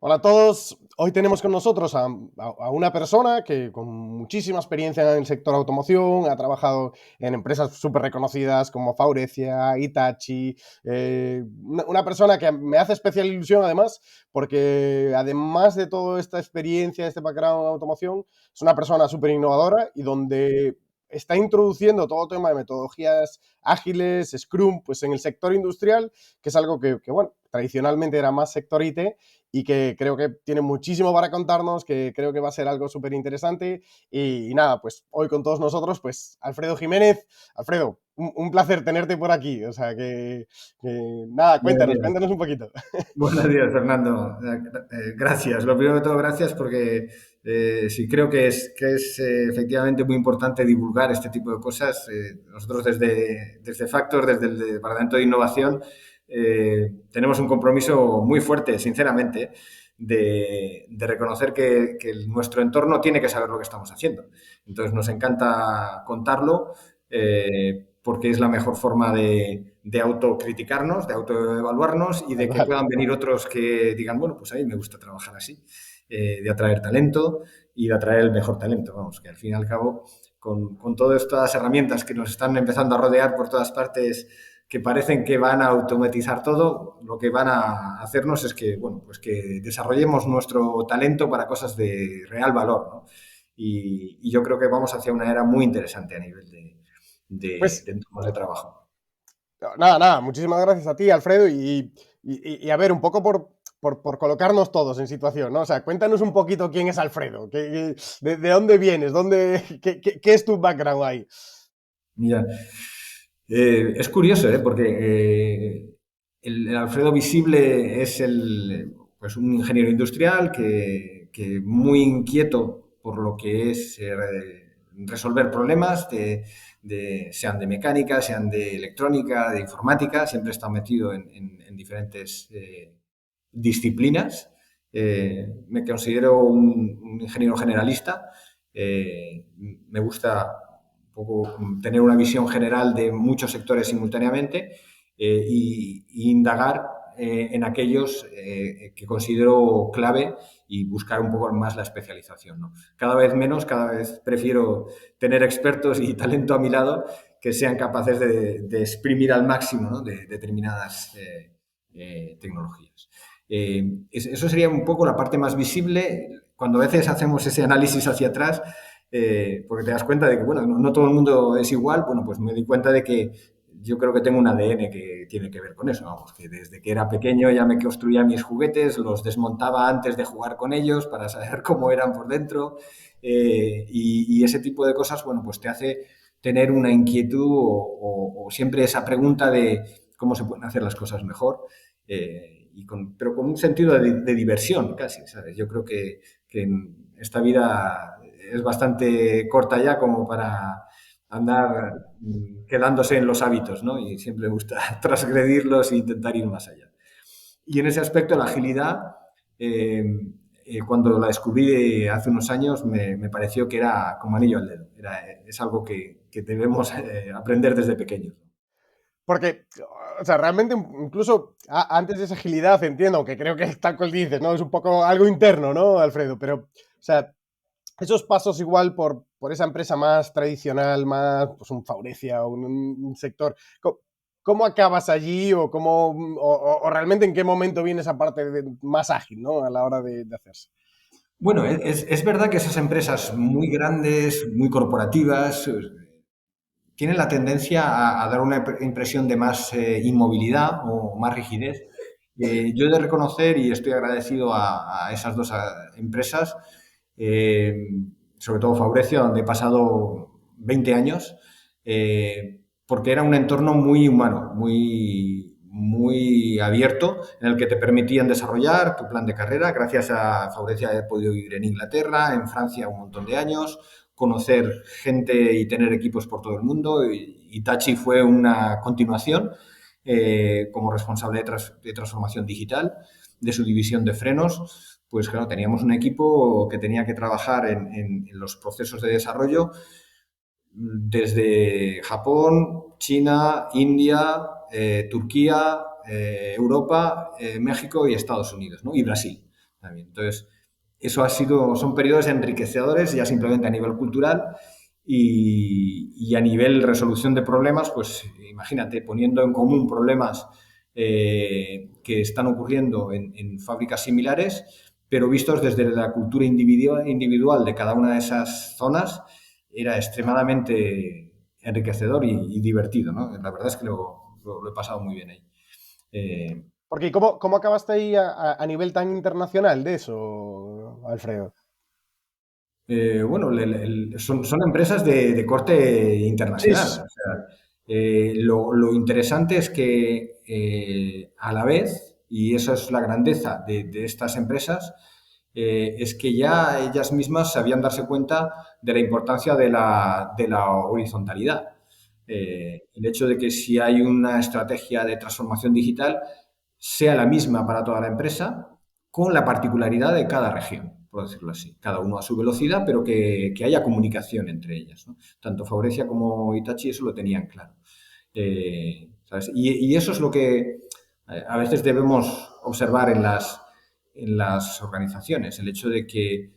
Hola a todos. Hoy tenemos con nosotros a una persona que con muchísima experiencia en el sector automoción ha trabajado en empresas súper reconocidas como Faurecia, Hitachi. Una persona que me hace especial ilusión además, porque además de toda esta experiencia, este background en automoción, es una persona súper innovadora y donde está introduciendo todo el tema de metodologías ágiles, Scrum, pues en el sector industrial, que es algo que bueno, tradicionalmente era más sector IT y que creo que tiene muchísimo para contarnos, que creo que va a ser algo súper interesante. Y nada, pues hoy con todos nosotros, pues Alfredo Jiménez. Alfredo, un placer tenerte por aquí. O sea que nada, Buenos cuéntanos, días. cuéntanos un poquito. Buenos días, Fernando. Gracias. Lo primero de todo, gracias porque sí creo que es efectivamente muy importante divulgar este tipo de cosas. Nosotros desde Factor, desde el Departamento de Innovación, tenemos un compromiso muy fuerte, sinceramente, de reconocer que nuestro entorno tiene que saber lo que estamos haciendo. Entonces nos encanta contarlo. Porque es la mejor forma de autocriticarnos, de autoevaluarnos y de Tal que cual. puedan venir otros que digan, bueno, pues a mí me gusta trabajar así, de atraer talento y de atraer el mejor talento. Vamos, que al fin y al cabo, con todas estas herramientas que nos están empezando a rodear por todas partes, que parecen que van a automatizar todo, lo que van a hacernos es que, bueno, pues que desarrollemos nuestro talento para cosas de real valor, ¿no? Y yo creo que vamos hacia una era muy interesante a nivel Pues de entornos de trabajo. nada, nada, muchísimas gracias a ti, Alfredo. Y a ver, un poco por colocarnos todos en situación, ¿no? O sea, cuéntanos un poquito quién es Alfredo, de dónde vienes, qué es tu background ahí. Mira, es curioso, ¿eh? Porque el Alfredo Visible es pues un ingeniero industrial que muy inquieto por lo que es resolver problemas, sean de mecánica, sean de electrónica, de informática, siempre está metido en diferentes disciplinas. Me considero un ingeniero generalista. Me gusta un poco tener una visión general de muchos sectores simultáneamente y indagar en aquellos que considero clave y buscar un poco más la especialización, ¿no? Cada vez menos, cada vez prefiero tener expertos y talento a mi lado que sean capaces de exprimir al máximo, ¿no? De determinadas tecnologías. Eso sería un poco la parte más visible. Cuando a veces hacemos ese análisis hacia atrás, porque te das cuenta de que, bueno, no todo el mundo es igual, bueno, pues me di cuenta de que yo creo que tengo un ADN que tiene que ver con eso, vamos, que desde que era pequeño ya me construía mis juguetes, los desmontaba antes de jugar con ellos para saber cómo eran por dentro, y ese tipo de cosas, bueno, pues te hace tener una inquietud o siempre esa pregunta de cómo se pueden hacer las cosas mejor, pero con un sentido de diversión casi, ¿sabes? Yo creo que en esta vida es bastante corta ya como para andar quedándose en los hábitos, ¿no? Y siempre me gusta transgredirlos e intentar ir más allá. Y en ese aspecto, la agilidad, eh, cuando la descubrí hace unos años, me pareció que era como anillo al dedo. Es algo que debemos aprender desde pequeños. Porque, o sea, realmente incluso antes de esa agilidad, entiendo, aunque creo que es tal cual dices, ¿no? Es un poco algo interno, ¿no, Alfredo? Pero, o sea, esos pasos igual por esa empresa más tradicional, más, pues un Faurecia o un sector, ¿cómo acabas allí o realmente en qué momento viene esa parte más ágil, ¿no? A la hora de hacerse. Bueno, es verdad que esas empresas muy grandes, muy corporativas, tienen la tendencia a dar una impresión de más inmovilidad o más rigidez. Yo he de reconocer y estoy agradecido a esas dos empresas, eh, sobre todo Faurecia, donde he pasado 20 años, porque era un entorno muy humano, muy abierto, en el que te permitían desarrollar tu plan de carrera. Gracias a Faurecia he podido vivir en Inglaterra, en Francia un montón de años, conocer gente y tener equipos por todo el mundo. Itachi fue una continuación como responsable de transformación digital de su división de frenos. Pues claro, teníamos un equipo que tenía que trabajar en los procesos de desarrollo desde Japón, China, India, Turquía, Europa, México y Estados Unidos, ¿no? Y Brasil. también. Entonces, son periodos enriquecedores ya simplemente a nivel cultural y a nivel resolución de problemas, pues imagínate, poniendo en común problemas que están ocurriendo en fábricas similares, pero vistos desde la cultura individual de cada una de esas zonas, era extremadamente enriquecedor y divertido, ¿no? La verdad es que lo he pasado muy bien ahí. Eh, Porque ¿cómo acabaste ahí a nivel tan internacional de eso, Alfredo? Bueno, son empresas de corte Sí, internacional. O sea, lo interesante es que a la vez, y eso es la grandeza de estas empresas, es que ya ellas mismas sabían darse cuenta de la importancia de la horizontalidad. El hecho de que si hay una estrategia de transformación digital, sea la misma para toda la empresa, con la particularidad de cada región, por decirlo así. Cada uno a su velocidad, pero que haya comunicación entre ellas, ¿no? Tanto Faurecia como Hitachi eso lo tenían claro. ¿Sabes? Y eso es lo que a veces debemos observar en las organizaciones, el hecho de que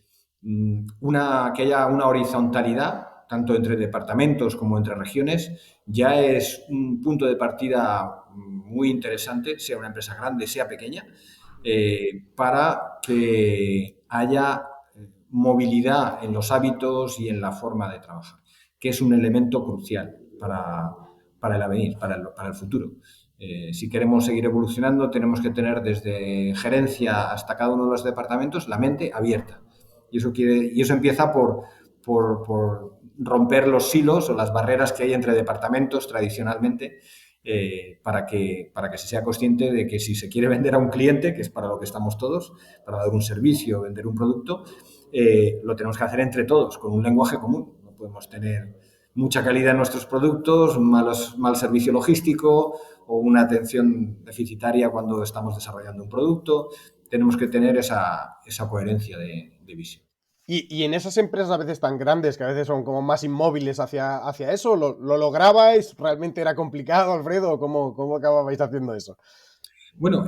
haya una horizontalidad, tanto entre departamentos como entre regiones, ya es un punto de partida muy interesante, sea una empresa grande, sea pequeña, para que haya movilidad en los hábitos y en la forma de trabajar, que es un elemento crucial para el avenir, para el futuro. Si queremos seguir evolucionando, tenemos que tener desde gerencia hasta cada uno de los departamentos la mente abierta. Y eso empieza por romper los silos o las barreras que hay entre departamentos tradicionalmente, para que se sea consciente de que si se quiere vender a un cliente, que es para lo que estamos todos, para dar un servicio, vender un producto, lo tenemos que hacer entre todos, con un lenguaje común. No podemos tener mucha calidad en nuestros productos, mal servicio logístico o una atención deficitaria cuando estamos desarrollando un producto. Tenemos que tener esa coherencia de visión. Y en esas empresas a veces tan grandes, que a veces son como más inmóviles hacia eso, ¿lo lograbais? ¿Realmente era complicado, Alfredo? ¿Cómo acababais haciendo eso? Bueno,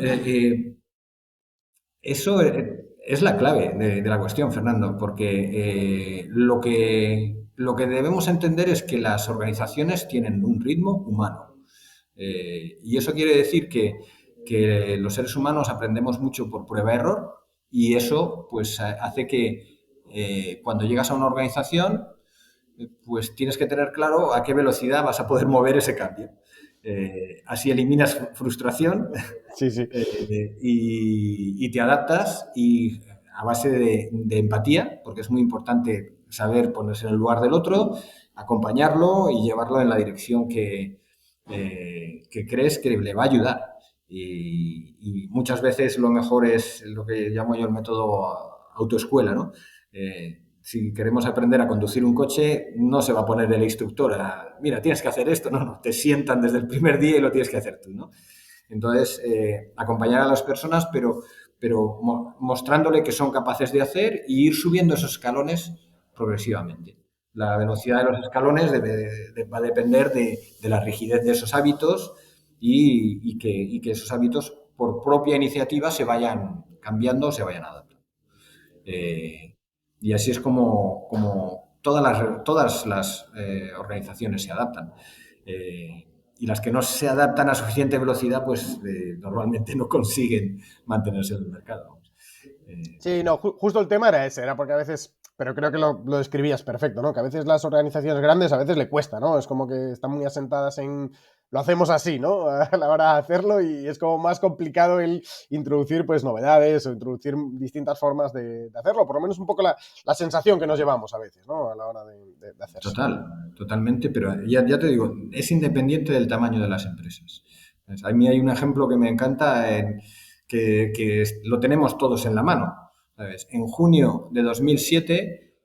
eso es la clave de la cuestión, Fernando, porque lo que debemos entender es que las organizaciones tienen un ritmo humano. Y eso quiere decir que los seres humanos aprendemos mucho por prueba-error y eso pues hace que cuando llegas a una organización pues tienes que tener claro a qué velocidad vas a poder mover ese cambio. Así eliminas frustración Sí, sí. y te adaptas y a base de empatía, porque es muy importante saber ponerse en el lugar del otro, acompañarlo y llevarlo en la dirección que crees que le va a ayudar. Y muchas veces lo mejor es lo que llamo yo el método autoescuela, ¿no? Si queremos aprender a conducir un coche, no se va a poner el instructor a, mira, tienes que hacer esto, no, te sientan desde el primer día y lo tienes que hacer tú, ¿no? Entonces, acompañar a las personas, pero mostrándole que son capaces de hacer y ir subiendo esos escalones progresivamente. La velocidad de los escalones va a depender de la rigidez de esos hábitos y que esos hábitos, por propia iniciativa, se vayan cambiando, se vayan adaptando. Y así es como todas las organizaciones se adaptan. Y las que no se adaptan a suficiente velocidad, pues normalmente no consiguen mantenerse en el mercado. Sí, no, justo el tema era ese, era porque a veces, pero creo que lo describías perfecto, ¿no? Que a veces las organizaciones grandes a veces le cuesta, ¿no? Es como que están muy asentadas en, lo hacemos así, ¿no? A la hora de hacerlo y es como más complicado el introducir pues novedades o introducir distintas formas de hacerlo, por lo menos un poco la sensación que nos llevamos a veces, ¿no? A la hora de hacerse. Totalmente, pero ya te digo, es independiente del tamaño de las empresas. A mí hay un ejemplo que me encanta, que lo tenemos todos en la mano. ¿Sabes? En junio de 2007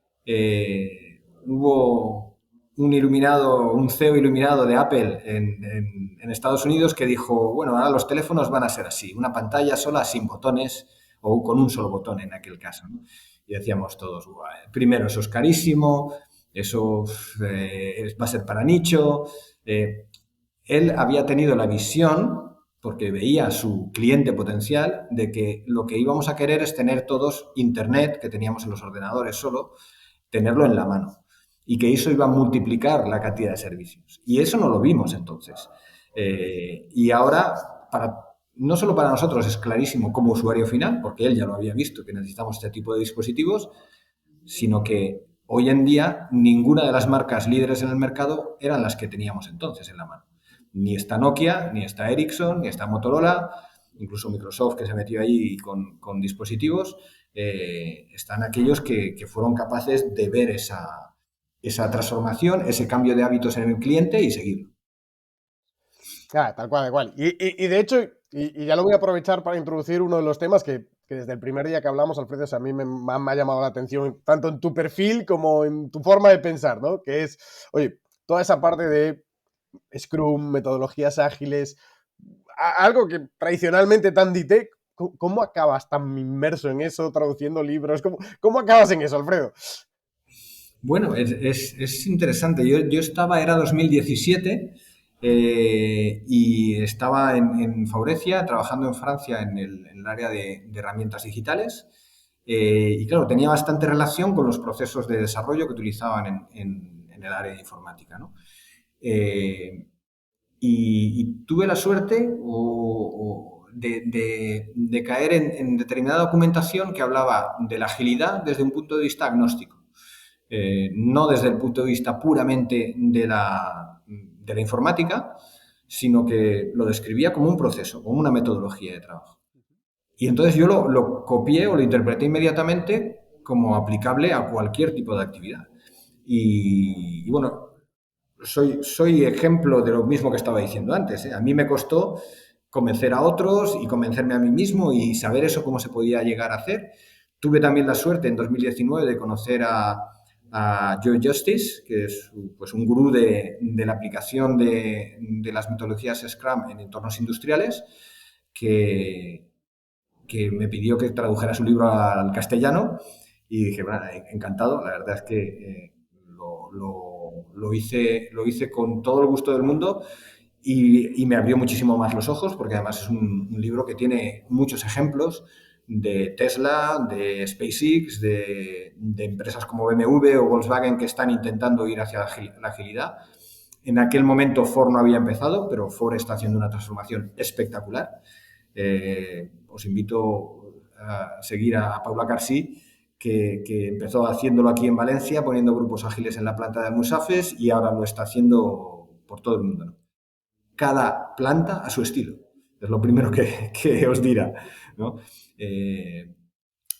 hubo un CEO iluminado de Apple en Estados Unidos que dijo, bueno, ahora los teléfonos van a ser así, una pantalla sola sin botones o con un solo botón en aquel caso, ¿no? Y decíamos todos, primero, eso es carísimo, eso va a ser para nicho. Él había tenido la visión porque veía a su cliente potencial de que lo que íbamos a querer es tener todos Internet, que teníamos en los ordenadores solo, tenerlo en la mano. Y que eso iba a multiplicar la cantidad de servicios. Y eso no lo vimos entonces. Y ahora, no solo para nosotros es clarísimo como usuario final, porque él ya lo había visto, que necesitamos este tipo de dispositivos, sino que hoy en día ninguna de las marcas líderes en el mercado eran las que teníamos entonces en la mano. Ni está Nokia, ni está Ericsson, ni está Motorola, incluso Microsoft que se metió ahí con dispositivos, están aquellos que fueron capaces de ver esa transformación, ese cambio de hábitos en el cliente y seguirlo. Ah, tal cual, tal cual. Y de hecho, y ya lo voy a aprovechar para introducir uno de los temas que desde el primer día que hablamos, Alfredo, a mí me ha llamado la atención, tanto en tu perfil como en tu forma de pensar, ¿no? Que es, oye, toda esa parte de Scrum, metodologías ágiles, algo que tradicionalmente tan dité, ¿cómo acabas tan inmerso en eso, traduciendo libros? ¿Cómo acabas en eso, Alfredo? Bueno, es interesante. Yo era 2017 y estaba en Faurecia, trabajando en Francia en el área de herramientas digitales. Y claro, tenía bastante relación con los procesos de desarrollo que utilizaban en el área de informática, ¿no? Y tuve la suerte de caer en determinada documentación que hablaba de la agilidad desde un punto de vista agnóstico. No desde el punto de vista puramente de la informática, sino que lo describía como un proceso, como una metodología de trabajo. Y entonces yo lo copié o lo interpreté inmediatamente como aplicable a cualquier tipo de actividad. Y bueno, soy ejemplo de lo mismo que estaba diciendo antes, ¿eh? A mí me costó convencer a otros y convencerme a mí mismo y saber eso cómo se podía llegar a hacer. Tuve también la suerte en 2019 de conocer a Joe Justice, que es pues, un gurú de la aplicación de las metodologías Scrum en entornos industriales, que, que me pidió que tradujera su libro al castellano y dije, bueno, encantado, la verdad es que lo hice con todo el gusto del mundo y me abrió muchísimo más los ojos porque además es un libro que tiene muchos ejemplos de Tesla, de SpaceX, de empresas como BMW o Volkswagen que están intentando ir hacia la agilidad. En aquel momento Ford no había empezado, pero Ford está haciendo una transformación espectacular. Os invito a seguir a Paula Garcí, que empezó haciéndolo aquí en Valencia, poniendo grupos ágiles en la planta de Almusafes y ahora lo está haciendo por todo el mundo, ¿no? Cada planta a su estilo. Es lo primero que os dirá, ¿no?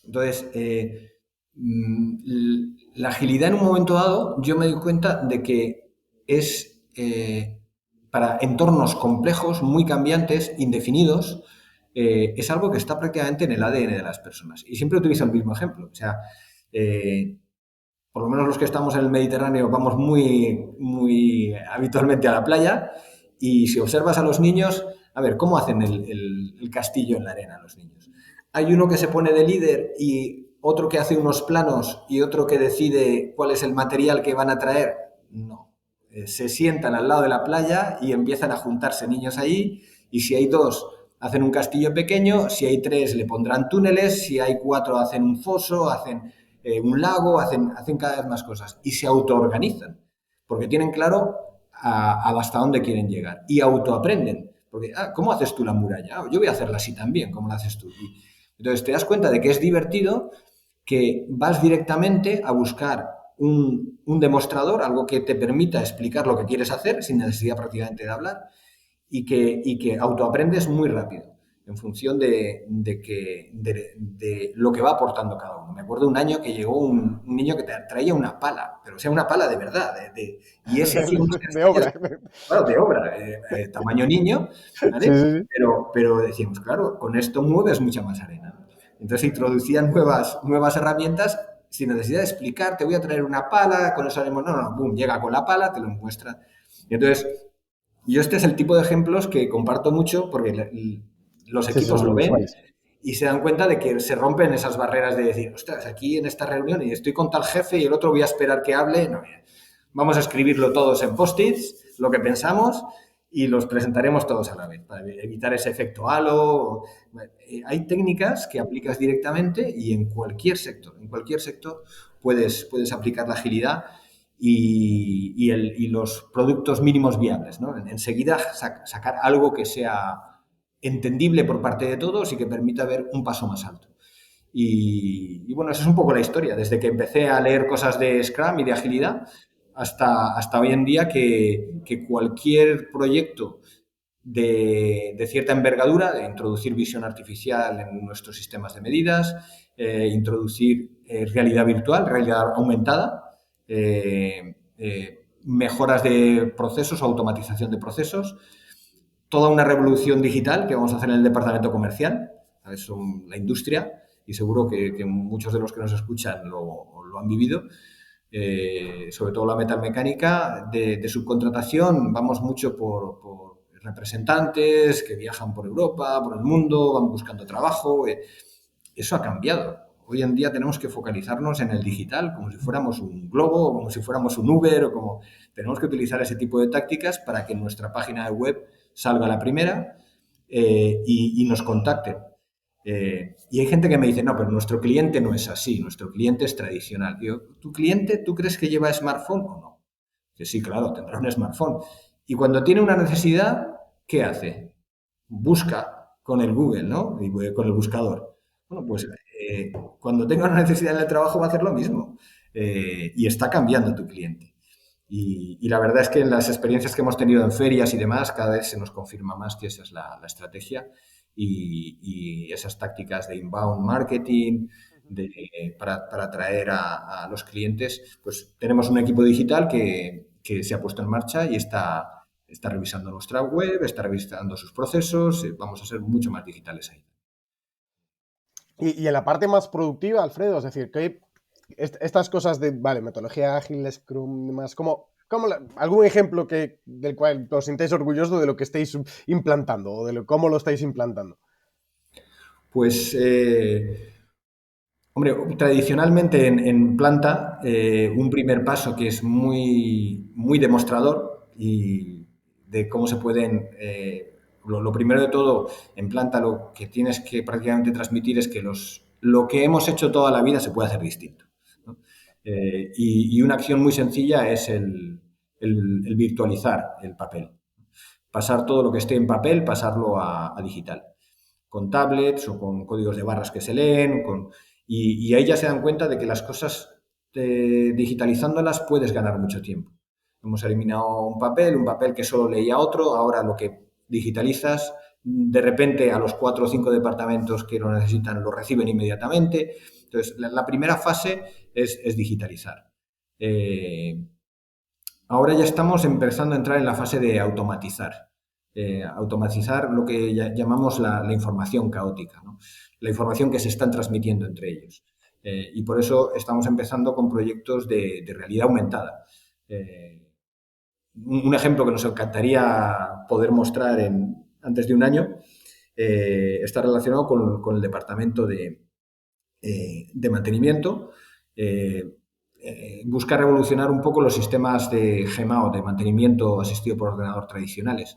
Entonces, la agilidad en un momento dado, yo me doy cuenta de que es para entornos complejos, muy cambiantes, indefinidos, es algo que está prácticamente en el ADN de las personas. Y siempre utilizo el mismo ejemplo. O sea, por lo menos los que estamos en el Mediterráneo vamos muy, muy habitualmente a la playa y si observas a los niños, a ver, ¿cómo hacen el castillo en la arena los niños? Hay uno que se pone de líder y otro que hace unos planos y otro que decide cuál es el material que van a traer. No. Se sientan al lado de la playa y empiezan a juntarse niños allí y si hay dos hacen un castillo pequeño, si hay tres le pondrán túneles, si hay cuatro hacen un foso, hacen un lago, hacen cada vez más cosas y se autoorganizan porque tienen claro hasta dónde quieren llegar y autoaprenden. Porque, ¿cómo haces tú la muralla? Yo voy a hacerla así también, como la haces tú. Entonces te das cuenta de que es divertido, que vas directamente a buscar un demostrador, algo que te permita explicar lo que quieres hacer sin necesidad prácticamente de hablar y que autoaprendes muy rápido en función de lo que va aportando cada uno. Me acuerdo un año que llegó un niño que traía una pala, pero o sea, una pala de verdad, y ese hacía unos De castillos, obra. claro, de obra, tamaño niño, Sí, ¿vale? sí, sí. Pero decíamos, claro, con esto mueves mucha más arena, ¿no? Entonces introducían nuevas herramientas sin necesidad de explicar, te voy a traer una pala, con eso haremos, no, boom, llega con la pala, te lo muestra. Y entonces, yo este es el tipo de ejemplos que comparto mucho porque los Sí, equipos son lo muy ven usuales. y se dan cuenta de que se rompen esas barreras de decir, ostras, aquí en esta reunión y estoy con tal jefe y el otro voy a esperar que hable. No, vamos a escribirlo todos en post-its, lo que pensamos, y los presentaremos todos a la vez para evitar ese efecto halo. Hay técnicas que aplicas directamente y en cualquier sector puedes aplicar la agilidad y los productos mínimos viables, ¿no? Enseguida sacar algo que sea entendible por parte de todos y que permita ver un paso más alto. Y bueno, esa es un poco la historia, desde que empecé a leer cosas de Scrum y de agilidad hasta hoy en día que cualquier proyecto de cierta envergadura, de introducir visión artificial en nuestros sistemas de medidas, introducir realidad virtual, realidad aumentada, mejoras de procesos, automatización de procesos, toda una revolución digital que vamos a hacer en el departamento comercial, ¿sabes? La industria, y seguro que muchos de los que nos escuchan lo han vivido. Sobre todo la metalmecánica, de subcontratación, vamos mucho por representantes que viajan por Europa, por el mundo, van buscando trabajo. Eso ha cambiado. Hoy en día tenemos que focalizarnos en el digital, como si fuéramos un Globo, o como si fuéramos un Uber, o como tenemos que utilizar ese tipo de tácticas para que nuestra página de web salga la primera y nos contacten. Y hay gente que me dice, no, pero nuestro cliente no es así, nuestro cliente es tradicional. Yo, ¿tu cliente, tú crees que lleva smartphone o no? Que sí, claro, tendrá un smartphone. Y cuando tiene una necesidad, ¿qué hace? Busca con el Google, ¿no? Y con el buscador. Bueno, pues cuando tenga una necesidad en el trabajo va a hacer lo mismo. Y está cambiando tu cliente. Y la verdad es que en las experiencias que hemos tenido en ferias y demás, cada vez se nos confirma más que esa es la estrategia y esas tácticas de inbound marketing para atraer a los clientes, pues tenemos un equipo digital que se ha puesto en marcha y está revisando nuestra web, está revisando sus procesos, vamos a ser mucho más digitales ahí. Y en la parte más productiva, Alfredo, es decir, que estas cosas de, vale, metodología ágil, Scrum, demás, algún ejemplo del cual os sintáis orgullosos de lo que estáis implantando o cómo lo estáis implantando? Pues, hombre, tradicionalmente en planta, un primer paso que es muy, muy demostrador y de cómo se pueden... lo primero de todo, en planta lo que tienes que prácticamente transmitir es que lo que hemos hecho toda la vida se puede hacer distinto, ¿no? Y una acción muy sencilla es el virtualizar el papel. Pasar todo lo que esté en papel, pasarlo a digital con tablets o con códigos de barras que se leen, y ahí ya se dan cuenta de que las cosas digitalizándolas puedes ganar mucho tiempo. Hemos eliminado un papel que solo leía otro, ahora lo que digitalizas, de repente a los 4 o 5 departamentos que lo necesitan lo reciben inmediatamente. Entonces, la primera fase es digitalizar. Ahora ya estamos empezando a entrar en la fase de automatizar. Automatizar lo que llamamos la información caótica, ¿no? La información que se están transmitiendo entre ellos. Y por eso estamos empezando con proyectos de realidad aumentada. Un ejemplo que nos encantaría poder mostrar antes de un año está relacionado con el departamento de mantenimiento. Busca revolucionar un poco los sistemas de GEMA o de mantenimiento asistido por ordenador tradicionales,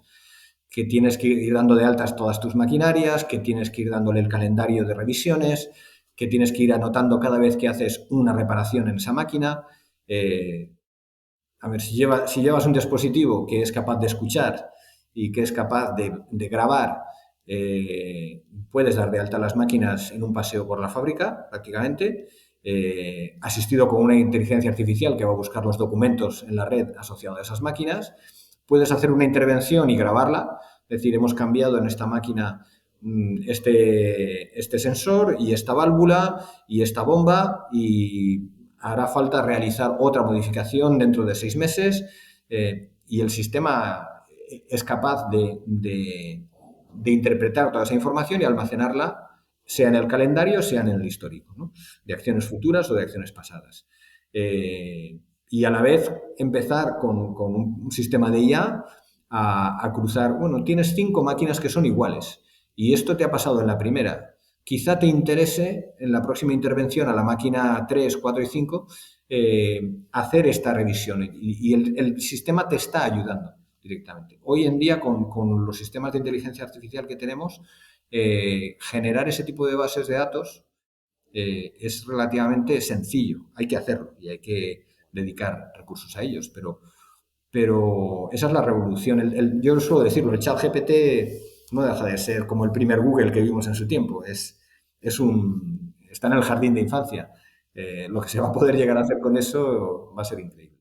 que tienes que ir dando de altas todas tus maquinarias, que tienes que ir dándole el calendario de revisiones, que tienes que ir anotando cada vez que haces una reparación en esa máquina. A ver, si llevas un dispositivo que es capaz de escuchar y que es capaz de grabar, puedes dar de alta las máquinas en un paseo por la fábrica, prácticamente, asistido con una inteligencia artificial que va a buscar los documentos en la red asociados a esas máquinas. Puedes hacer una intervención y grabarla, es decir, hemos cambiado en esta máquina este sensor y esta válvula y esta bomba y hará falta realizar otra modificación dentro de 6 meses y el sistema es capaz de interpretar toda esa información y almacenarla sea en el calendario, sea en el histórico, ¿no? De acciones futuras o de acciones pasadas. Y a la vez empezar con un sistema de IA a cruzar, bueno, tienes 5 máquinas que son iguales y esto te ha pasado en la primera. Quizá te interese en la próxima intervención a la máquina 3, 4 y 5 hacer esta revisión y el sistema te está ayudando. directamente. Hoy en día, con los sistemas de inteligencia artificial que tenemos, generar ese tipo de bases de datos es relativamente sencillo. Hay que hacerlo y hay que dedicar recursos a ellos, pero esa es la revolución. Yo suelo decirlo, el ChatGPT no deja de ser como el primer Google que vimos en su tiempo. Está en el jardín de infancia. Lo que se va a poder llegar a hacer con eso va a ser increíble.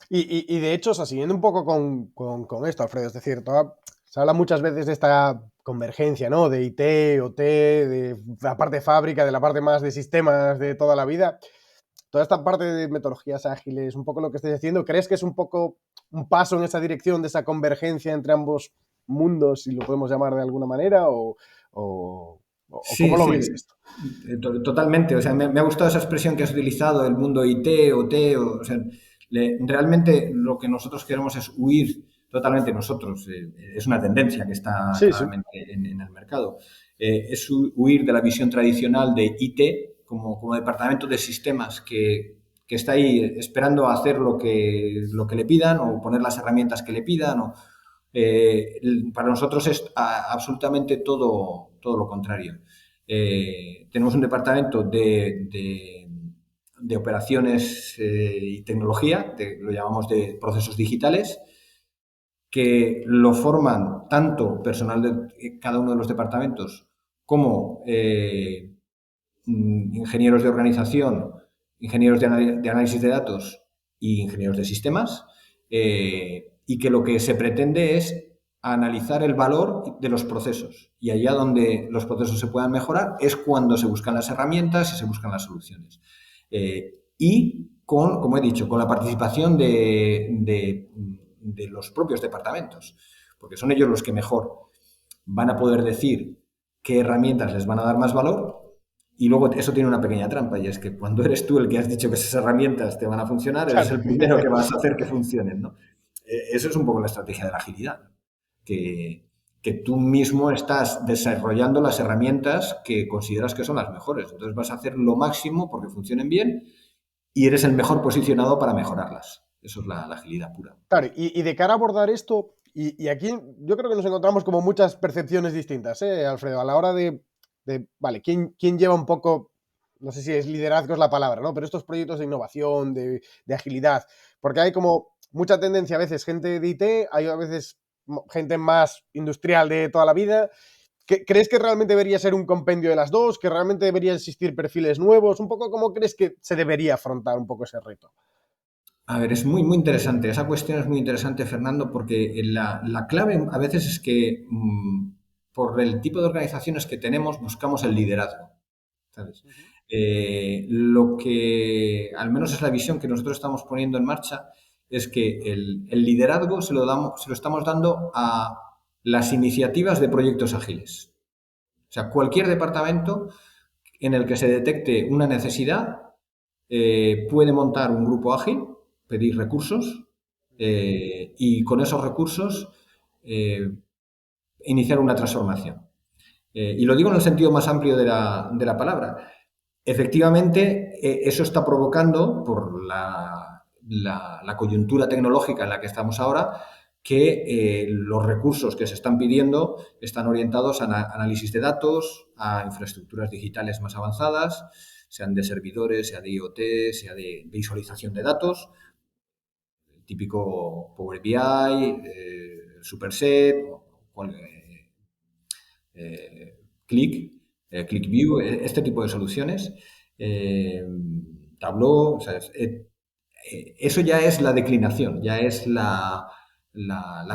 Y de hecho, o sea, siguiendo un poco con esto, Alfredo, es decir, se habla muchas veces de esta convergencia, ¿no? De IT, OT, de la parte fábrica, de la parte más de sistemas de toda la vida. Toda esta parte de metodologías ágiles, un poco lo que estáis haciendo, ¿crees que es un poco un paso en esa dirección de esa convergencia entre ambos mundos, si lo podemos llamar de alguna manera? ¿O cómo Sí, lo sí, ves esto? totalmente. O sea, me ha gustado esa expresión que has utilizado, el mundo IT, OT. O sea, realmente lo que nosotros queremos es huir totalmente nosotros. Es una tendencia que está Sí, sí. claramente en el mercado. Es huir de la visión tradicional de IT como departamento de sistemas que está ahí esperando a hacer lo que le pidan o poner las herramientas que le pidan. Para nosotros es absolutamente todo lo contrario. Tenemos un departamento de operaciones y tecnología, lo llamamos de procesos digitales, que lo forman tanto personal de cada uno de los departamentos como ingenieros de organización, ingenieros de análisis de datos y ingenieros de sistemas, y que lo que se pretende es analizar el valor de los procesos. Y allá donde los procesos se puedan mejorar es cuando se buscan las herramientas y se buscan las soluciones. Y como he dicho, con la participación de los propios departamentos, porque son ellos los que mejor van a poder decir qué herramientas les van a dar más valor. Y luego eso tiene una pequeña trampa, y es que cuando eres tú el que has dicho que esas herramientas te van a funcionar, eres Claro. el primero que vas a hacer que funcionen, ¿no? Eso es un poco la estrategia de la agilidad, que tú mismo estás desarrollando las herramientas que consideras que son las mejores. Entonces vas a hacer lo máximo porque funcionen bien y eres el mejor posicionado para mejorarlas. Eso es la agilidad pura. Claro, y de cara a abordar esto, y aquí yo creo que nos encontramos como muchas percepciones distintas, Alfredo, a la hora vale, ¿quién lleva un poco, no sé si es liderazgo es la palabra, ¿no? Pero estos proyectos de innovación, de agilidad, porque hay como mucha tendencia a veces gente de IT, hay a veces gente más industrial de toda la vida. ¿Crees que realmente debería ser un compendio de las dos? ¿Que realmente debería existir perfiles nuevos? Un poco, ¿cómo crees que se debería afrontar un poco ese reto? A ver, es muy, muy interesante. Esa cuestión es muy interesante, Fernando, porque la clave a veces es que por el tipo de organizaciones que tenemos buscamos el liderazgo, ¿sabes? Uh -huh. Lo que al menos es la visión que nosotros estamos poniendo en marcha es que el liderazgo se lo estamos dando a las iniciativas de proyectos ágiles. O sea, cualquier departamento en el que se detecte una necesidad puede montar un grupo ágil, pedir recursos y con esos recursos eh, iniciar una transformación. Y lo digo en el sentido más amplio de la palabra. Efectivamente, eso está provocando, por la coyuntura tecnológica en la que estamos ahora, que los recursos que se están pidiendo están orientados a análisis de datos, a infraestructuras digitales más avanzadas, sean de servidores, sea de IoT, sea de visualización de datos, el típico Power BI, Superset, eh, Click, ClickView, este tipo de soluciones, eh, Tableau, o sea, eso ya es la declinación, ya es la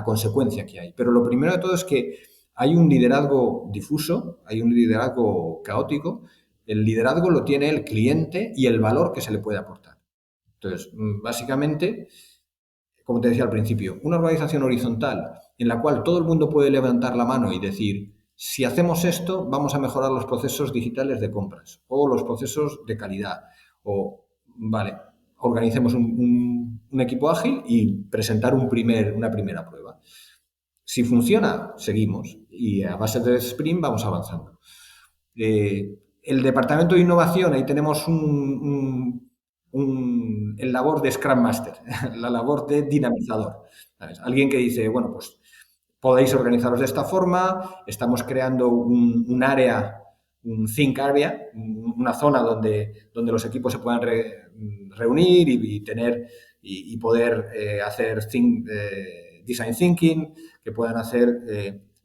consecuencia que hay. Pero lo primero de todo es que hay un liderazgo difuso, hay un liderazgo caótico. El liderazgo lo tiene el cliente y el valor que se le puede aportar. Entonces, básicamente, como te decía al principio, una organización horizontal en la cual todo el mundo puede levantar la mano y decir, si hacemos esto, vamos a mejorar los procesos digitales de compras o los procesos de calidad. O, vale, organicemos un equipo ágil y presentar una primera prueba. Si funciona, seguimos y a base de sprint vamos avanzando. El departamento de innovación, ahí tenemos el labor de Scrum Master, la labor de dinamizador. ¿Sabes? Alguien que dice, bueno, pues podéis organizaros de esta forma, estamos creando un área, un think area, una zona donde los equipos se puedan reunir y tener y poder hacer design thinking, que puedan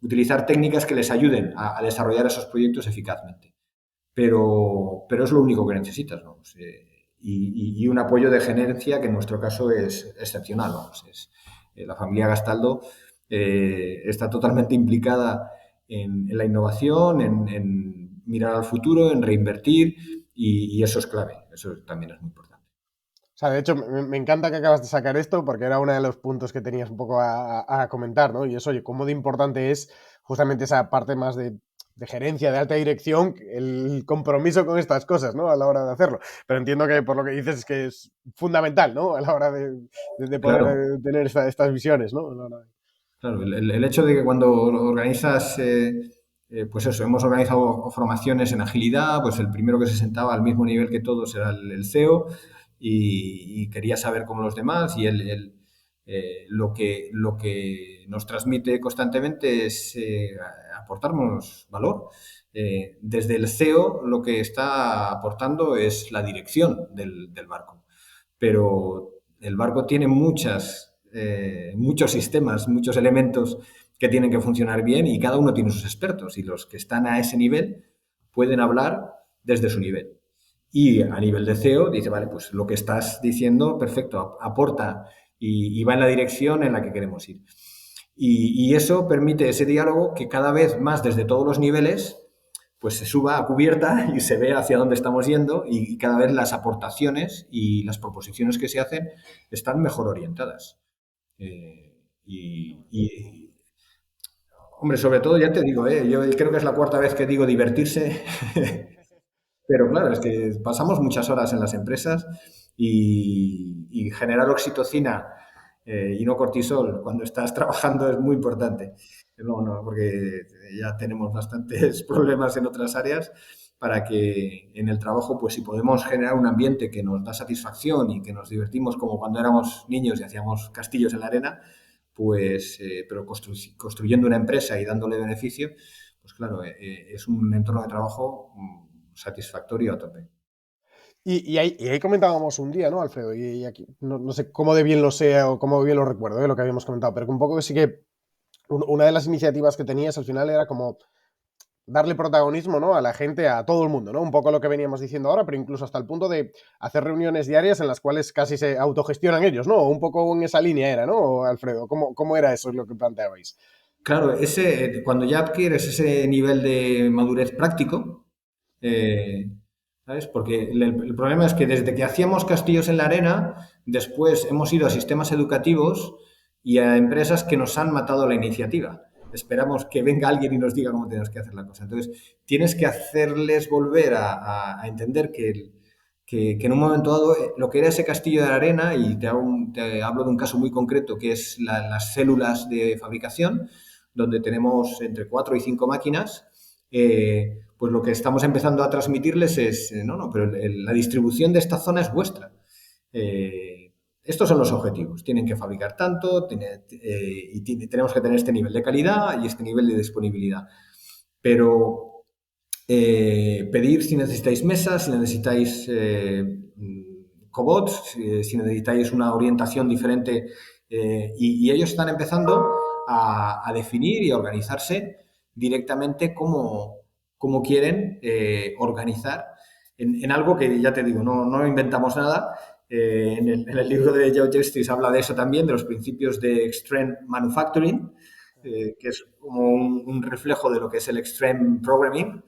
utilizar técnicas que les ayuden a desarrollar esos proyectos eficazmente. Pero es lo único que necesitas, vamos. Y un apoyo de gerencia que en nuestro caso es excepcional, vamos. La familia Gastaldo está totalmente implicada en la innovación, en mirar al futuro, en reinvertir y eso es clave, eso también es muy importante. O sea, de hecho, me encanta que acabas de sacar esto porque era uno de los puntos que tenías un poco a comentar, ¿no? Y es, oye, cómo de importante es justamente esa parte más de gerencia, de alta dirección, el compromiso con estas cosas, ¿no? A la hora de hacerlo. Pero entiendo que por lo que dices es que es fundamental, ¿no? A la hora de poder Claro, tener estas visiones, ¿no? claro, el hecho de que cuando organizas, pues eso, hemos organizado formaciones en agilidad, pues el primero que se sentaba al mismo nivel que todos era el CEO y quería saber cómo los demás y lo que nos transmite constantemente es aportarnos valor. Desde el CEO lo que está aportando es la dirección del barco, pero el barco tiene muchos sistemas, muchos elementos que tienen que funcionar bien y cada uno tiene sus expertos y los que están a ese nivel pueden hablar desde su nivel. Y a nivel de CEO dice, vale, pues lo que estás diciendo, perfecto, aporta y va en la dirección en la que queremos ir. Y eso permite ese diálogo que cada vez más desde todos los niveles pues se suba a cubierta y se ve hacia dónde estamos yendo y cada vez las aportaciones y las proposiciones que se hacen están mejor orientadas. Hombre, sobre todo, ya te digo, yo creo que es la cuarta vez que digo divertirse, pero claro, es que pasamos muchas horas en las empresas y generar oxitocina y no cortisol cuando estás trabajando es muy importante. No, no, porque ya tenemos bastantes problemas en otras áreas para que en el trabajo, pues si podemos generar un ambiente que nos da satisfacción y que nos divertimos como cuando éramos niños y hacíamos castillos en la arena, pues, pero construyendo una empresa y dándole beneficio, pues claro, es un entorno de trabajo satisfactorio a tope. Y ahí comentábamos un día, ¿no, Alfredo? Y aquí, no sé cómo de bien lo sé o cómo de bien lo recuerdo, lo que habíamos comentado, pero que un poco que sí que una de las iniciativas que tenías al final era como darle protagonismo, ¿no? A la gente, a todo el mundo, ¿no? Un poco lo que veníamos diciendo ahora, pero incluso hasta el punto de hacer reuniones diarias en las cuales casi se autogestionan ellos, ¿no? Un poco en esa línea era, ¿no, Alfredo? ¿Cómo era eso lo que planteabais? Claro, cuando ya adquieres ese nivel de madurez práctico, eh, ¿sabes? Porque el problema es que desde que hacíamos castillos en la arena, después hemos ido a sistemas educativos y a empresas que nos han matado la iniciativa. Esperamos que venga alguien y nos diga cómo tenemos que hacer la cosa. Entonces, tienes que hacerles volver a entender que en un momento dado lo que era ese castillo de la arena, y te hablo de un caso muy concreto que es las células de fabricación, donde tenemos entre 4 y 5 máquinas, pues lo que estamos empezando a transmitirles es, no, no, pero la distribución de esta zona es vuestra. Estos son los objetivos. Tienen que fabricar tanto tenemos que tener este nivel de calidad y este nivel de disponibilidad. Pero pedir si necesitáis mesas, si necesitáis cobots, si necesitáis una orientación diferente y ellos están empezando a definir y a organizarse directamente cómo quieren organizar en algo que ya te digo, no inventamos nada. En el libro de Joe Justice habla de eso también, de los principios de Extreme Manufacturing, que es como un reflejo de lo que es el Extreme Programming.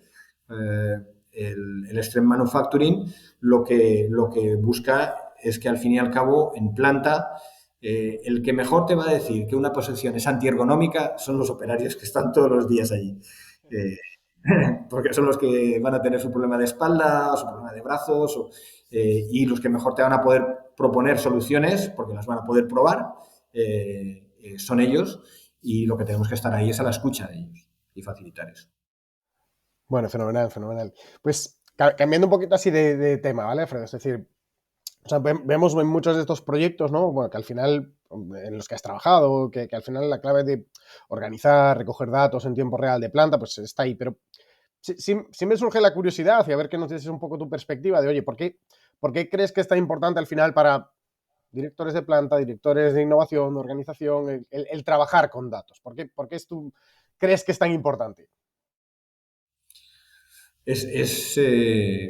Eh, el Extreme Manufacturing lo que busca es que al fin y al cabo en planta el que mejor te va a decir que una posición es antiergonómica son los operarios que están todos los días allí. Eh, porque son los que van a tener su problema de espalda, su problema de brazos, y los que mejor te van a poder proponer soluciones, porque las van a poder probar, son ellos, y lo que tenemos que estar ahí es a la escucha de ellos y facilitar eso. Bueno, fenomenal, fenomenal. Pues cambiando un poquito así de tema, ¿vale, Alfredo? Es decir, O sea, vemos en muchos de estos proyectos, ¿no? Bueno, que al final, en los que has trabajado, que al final la clave de organizar, recoger datos en tiempo real de planta, pues está ahí. Pero sí me surge la curiosidad y a ver que nos des un poco tu perspectiva de, oye, por qué crees que es tan importante al final para directores de planta, directores de innovación, de organización, el trabajar con datos? Por qué crees que es tan importante?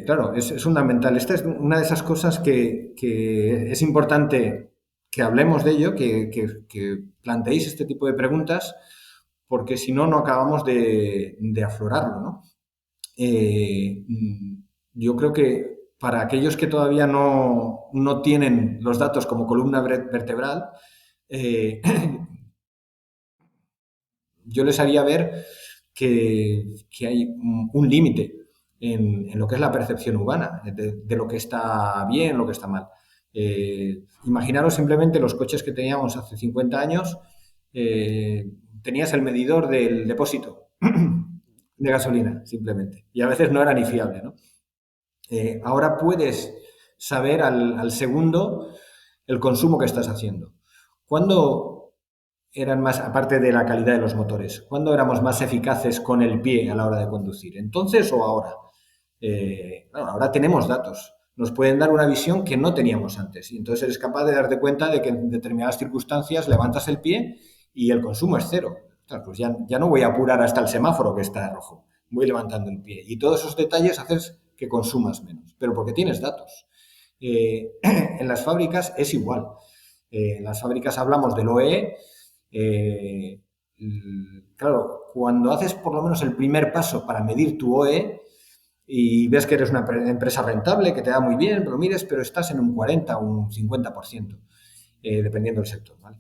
Claro, es fundamental. Esta es una de esas cosas que es importante que hablemos de ello, que planteéis este tipo de preguntas, porque si no, no acabamos de aflorarlo, ¿no? Yo creo que para aquellos que todavía no tienen los datos como columna vertebral, eh, yo les haría ver que hay un límite en lo que es la percepción humana, de lo que está bien, lo que está mal. Imaginaros simplemente los coches que teníamos hace 50 años, tenías el medidor del depósito de gasolina, simplemente, y a veces no era ni fiable, ¿no? Ahora puedes saber al segundo el consumo que estás haciendo. ¿Cuándo eran más, aparte de la calidad de los motores, cuándo éramos más eficaces con el pie a la hora de conducir? ¿Entonces o ahora? Bueno, ahora tenemos datos. Nos pueden dar una visión que no teníamos antes. Y entonces eres capaz de darte cuenta de que en determinadas circunstancias levantas el pie y el consumo es cero. Pues ya no voy a apurar hasta el semáforo que está rojo. Voy levantando el pie. Y todos esos detalles hacen que consumas menos. Pero porque tienes datos. En las fábricas es igual. En las fábricas hablamos del OE. Eh, claro, cuando haces por lo menos el primer paso para medir tu OE, y ves que eres una empresa rentable, que te da muy bien, pero mires, pero estás en un 40 o un 50%, dependiendo del sector, ¿vale?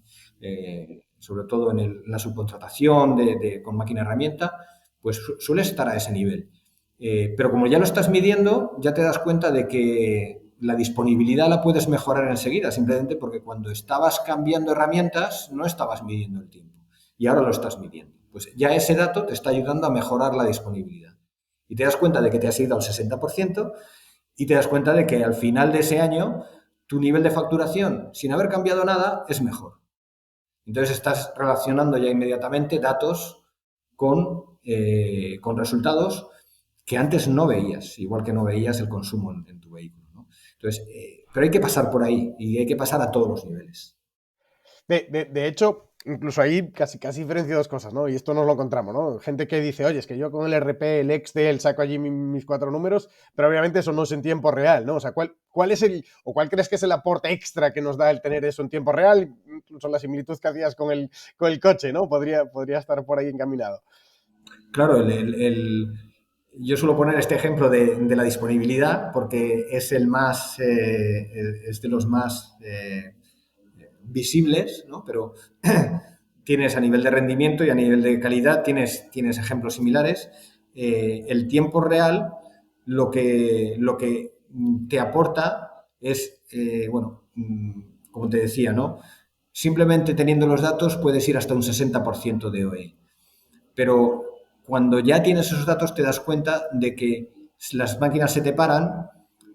Sobre todo en la subcontratación con máquina herramienta, pues sueles estar a ese nivel. Pero como ya lo estás midiendo, ya te das cuenta de que la disponibilidad la puedes mejorar enseguida, simplemente porque cuando estabas cambiando herramientas no estabas midiendo el tiempo y ahora lo estás midiendo. Pues ya ese dato te está ayudando a mejorar la disponibilidad. Y te das cuenta de que te has ido al 60% y te das cuenta de que al final de ese año tu nivel de facturación, sin haber cambiado nada, es mejor. Entonces estás relacionando ya inmediatamente datos con resultados que antes no veías, igual que no veías el consumo en tu vehículo, ¿no? Entonces, pero hay que pasar por ahí y hay que pasar a todos los niveles. De hecho, incluso ahí casi diferencio dos cosas, ¿no? Y esto nos lo encontramos, ¿no? Gente que dice, oye, es que yo con el RP, el Excel, saco allí mis cuatro números, pero obviamente eso no es en tiempo real, ¿no? O sea, ¿cuál es o cuál crees que es el aporte extra que nos da el tener eso en tiempo real? Incluso la similitud que hacías con el coche, ¿no? Podría estar por ahí encaminado. Claro, yo suelo poner este ejemplo de la disponibilidad porque es el más, es de los más visibles, ¿no? Pero tienes a nivel de rendimiento y a nivel de calidad, tienes ejemplos similares. El tiempo real lo que te aporta es, bueno, como te decía, ¿no? Simplemente teniendo los datos puedes ir hasta un 60% de OE. Pero cuando ya tienes esos datos te das cuenta de que las máquinas se te paran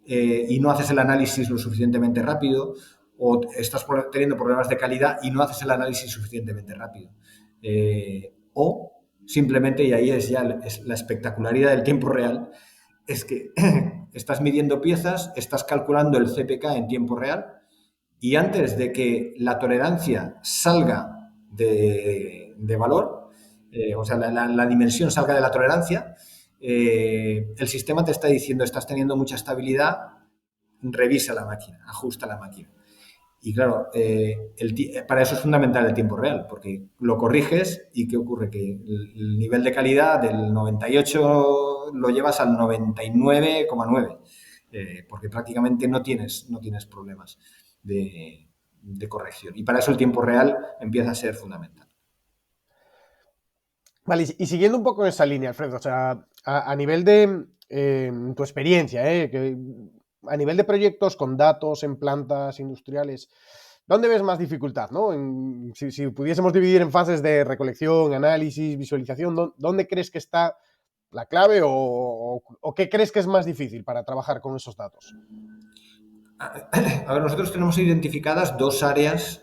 y no haces el análisis lo suficientemente rápido o estás teniendo problemas de calidad y no haces el análisis suficientemente rápido. O simplemente, y ahí es ya la espectacularidad del tiempo real, es que estás midiendo piezas, estás calculando el CPK en tiempo real y antes de que la tolerancia salga de valor, o sea, la dimensión salga de la tolerancia, el sistema te está diciendo, estás teniendo mucha estabilidad, revisa la máquina, ajusta la máquina. Y claro, para eso es fundamental el tiempo real, porque lo corriges y ¿qué ocurre? Que el nivel de calidad del 98 lo llevas al 99,9, porque prácticamente no tienes problemas de corrección. Y para eso el tiempo real empieza a ser fundamental. Vale, y siguiendo un poco esa línea, Alfredo, o sea, a nivel de tu experiencia, a nivel de proyectos con datos en plantas industriales, ¿dónde ves más dificultad? ¿No? Si pudiésemos dividir en fases de recolección, análisis, visualización, ¿dónde crees que está la clave o qué crees que es más difícil para trabajar con esos datos? A ver, nosotros tenemos identificadas dos áreas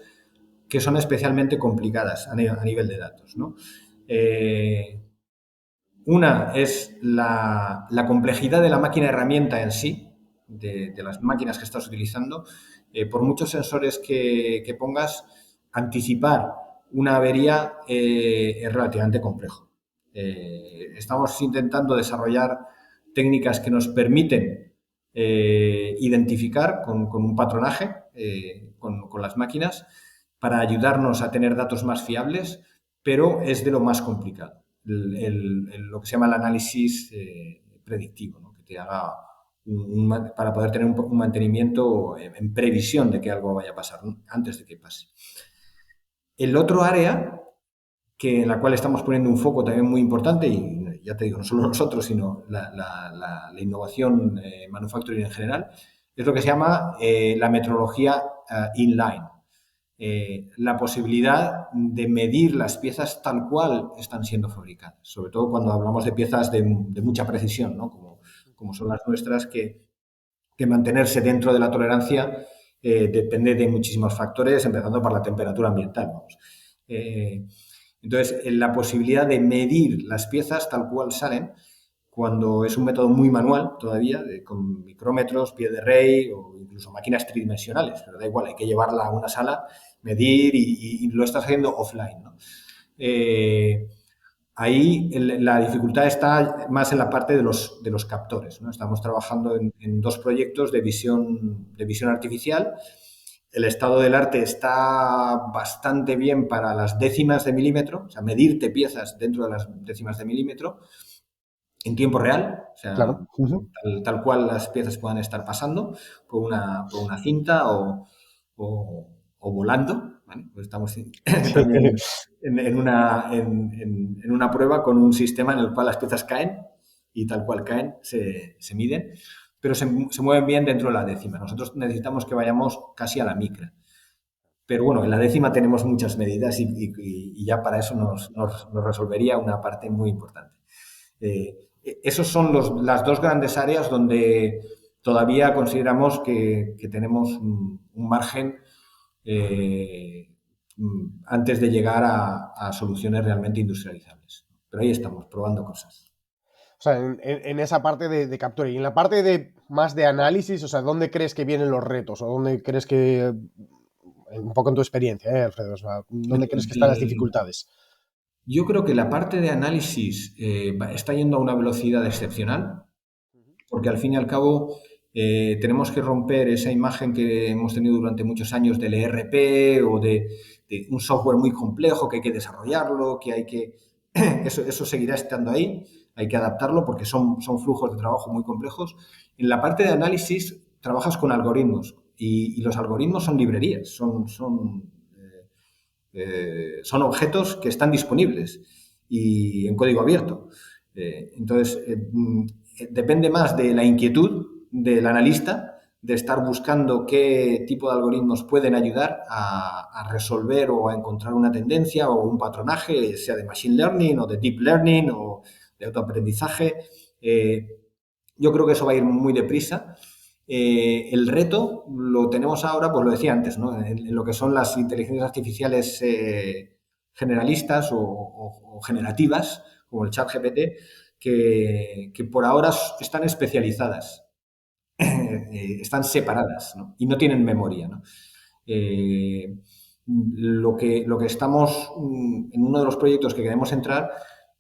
que son especialmente complicadas a nivel de datos, ¿no? Eh, una es la complejidad de la máquina herramienta en sí, de las máquinas que estás utilizando. Por muchos sensores que pongas, anticipar una avería es relativamente complejo. Estamos intentando desarrollar técnicas que nos permiten identificar con un patronaje con las máquinas para ayudarnos a tener datos más fiables, pero es de lo más complicado. Lo que se llama el análisis predictivo, ¿no? Que te haga para poder tener un mantenimiento en previsión de que algo vaya a pasar, ¿no? Antes de que pase. El otro área en la cual estamos poniendo un foco también muy importante, y ya te digo, no solo nosotros, sino la innovación manufacturing en general, es lo que se llama la metrología inline. La posibilidad de medir las piezas tal cual están siendo fabricadas, sobre todo cuando hablamos de piezas de mucha precisión, ¿no? Como son las nuestras, que mantenerse dentro de la tolerancia depende de muchísimos factores, empezando por la temperatura ambiental. Vamos. Entonces, la posibilidad de medir las piezas tal cual salen, cuando es un método muy manual todavía, con micrómetros, pie de rey o incluso máquinas tridimensionales, pero da igual, hay que llevarla a una sala, medir y lo estás haciendo offline, ¿no? Ahí la dificultad está más en la parte de los captores, ¿no? Estamos trabajando en dos proyectos de visión artificial. El estado del arte está bastante bien para las décimas de milímetro, o sea, medirte piezas dentro de las décimas de milímetro en tiempo real, o sea, Claro. Ujú. tal cual las piezas puedan estar pasando por una cinta o volando, ¿vale? Pues estamos Sí. también en una prueba con un sistema en el cual las piezas caen y tal cual caen se miden, pero se mueven bien dentro de la décima. Nosotros necesitamos que vayamos casi a la micra. Pero bueno, en la décima tenemos muchas medidas y ya para eso nos resolvería una parte muy importante. Esos son las dos grandes áreas donde todavía consideramos que tenemos un margen antes de llegar a soluciones realmente industrializables. Pero ahí estamos, probando cosas. O sea, en esa parte de captura. Y en la parte de más de análisis, o sea, ¿dónde crees que vienen los retos? ¿O dónde crees que, un poco en tu experiencia, Alfredo? O sea, ¿dónde crees que están las dificultades? Yo creo que la parte de análisis está yendo a una velocidad excepcional, porque al fin y al cabo tenemos que romper esa imagen que hemos tenido durante muchos años del ERP o de un software muy complejo que hay que desarrollarlo, que hay que... Eso seguirá estando ahí, hay que adaptarlo porque son flujos de trabajo muy complejos. En la parte de análisis trabajas con algoritmos y los algoritmos son librerías, son objetos que están disponibles y en código abierto. Entonces, depende más de la inquietud del analista de estar buscando qué tipo de algoritmos pueden ayudar a resolver o a encontrar una tendencia o un patronaje, sea de machine learning o de deep learning o de autoaprendizaje. Yo creo que eso va a ir muy deprisa. El reto lo tenemos ahora, pues lo decía antes, ¿no? En lo que son las inteligencias artificiales generalistas o generativas, como el ChatGPT, que por ahora están especializadas, están separadas, ¿no? Y no tienen memoria, ¿no? Lo que estamos en uno de los proyectos que queremos entrar